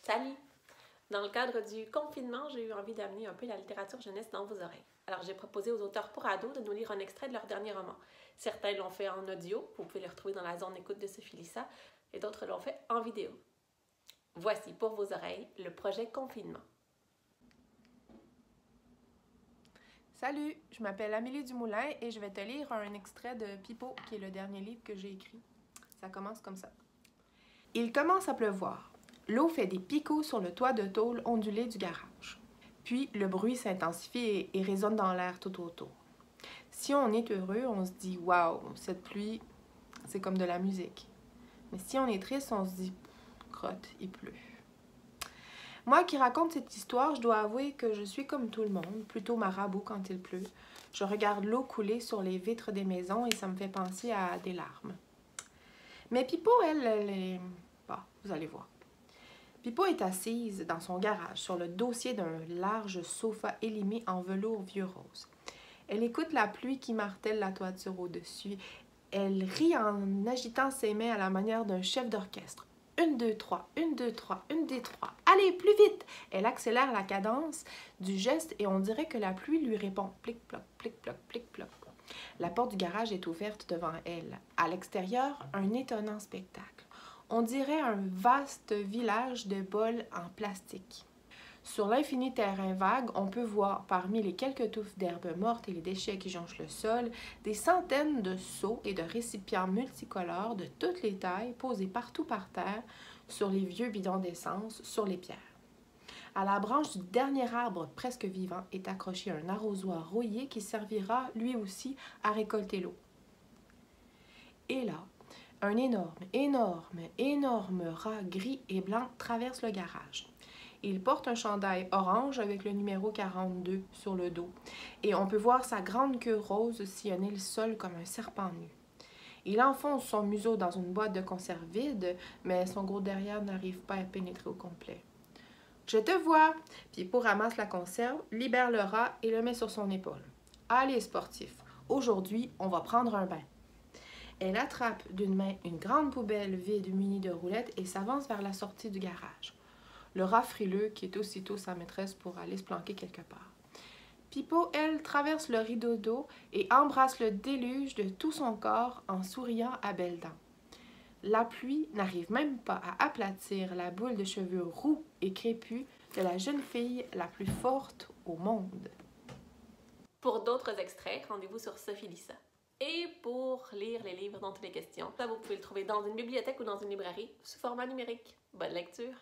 Salut! Dans le cadre du confinement, j'ai eu envie d'amener un peu la littérature jeunesse dans vos oreilles. Alors j'ai proposé aux auteurs pour ados de nous lire un extrait de leur dernier roman. Certains l'ont fait en audio, vous pouvez le retrouver dans la zone d'écoute de Sophie Lissa, et d'autres l'ont fait en vidéo. Voici pour vos oreilles le projet Confinement. Salut, je m'appelle Amélie Dumoulin et je vais te lire un extrait de Pipo, qui est le dernier livre que j'ai écrit. Ça commence comme ça. Il commence à pleuvoir. L'eau fait des picots sur le toit de tôle ondulé du garage. Puis le bruit s'intensifie et résonne dans l'air tout autour. Si on est heureux, on se dit « Waouh, cette pluie, c'est comme de la musique ». Mais si on est triste, on se dit « Crotte, il pleut ». Moi qui raconte cette histoire, je dois avouer que je suis comme tout le monde, plutôt marabout quand il pleut. Je regarde l'eau couler sur les vitres des maisons et ça me fait penser à des larmes. Mais Pipo, elle est... Bah, vous allez voir. Pipo est assise dans son garage sur le dossier d'un large sofa élimé en velours vieux rose. Elle écoute la pluie qui martèle la toiture au-dessus. Elle rit en agitant ses mains à la manière d'un chef d'orchestre. 1, 2, 3, 1, 2, 3, 1, 2, 3. Allez, plus vite! Elle accélère la cadence du geste et on dirait que la pluie lui répond. Plic-ploc, plic-ploc, plic-ploc. La porte du garage est ouverte devant elle. À l'extérieur, un étonnant spectacle. On dirait un vaste village de bols en plastique. Sur l'infini terrain vague, on peut voir, parmi les quelques touffes d'herbes mortes et les déchets qui jonchent le sol, des centaines de seaux et de récipients multicolores de toutes les tailles posés partout par terre, sur les vieux bidons d'essence, sur les pierres. À la branche du dernier arbre presque vivant est accroché un arrosoir rouillé qui servira lui aussi à récolter l'eau. Et là, un énorme rat gris et blanc traverse le garage. Il porte un chandail orange avec le numéro 42 sur le dos et on peut voir sa grande queue rose sillonner le sol comme un serpent nu. Il enfonce son museau dans une boîte de conserve vide, mais son gros derrière n'arrive pas à pénétrer au complet. « Je te vois! » Pipo ramasse la conserve, libère le rat et le met sur son épaule. « Allez, sportif, aujourd'hui, on va prendre un bain. » Elle attrape d'une main une grande poubelle vide munie de roulettes et s'avance vers la sortie du garage. Le rat frileux quitte aussitôt sa maîtresse pour aller se planquer quelque part. Pipo, elle, traverse le rideau d'eau et embrasse le déluge de tout son corps en souriant à belles dents. La pluie n'arrive même pas à aplatir la boule de cheveux roux et crépus de la jeune fille la plus forte au monde. Pour d'autres extraits, rendez-vous sur Sophie Lissa. Et pour lire les livres dont il est question, vous pouvez le trouver dans une bibliothèque ou dans une librairie sous format numérique. Bonne lecture!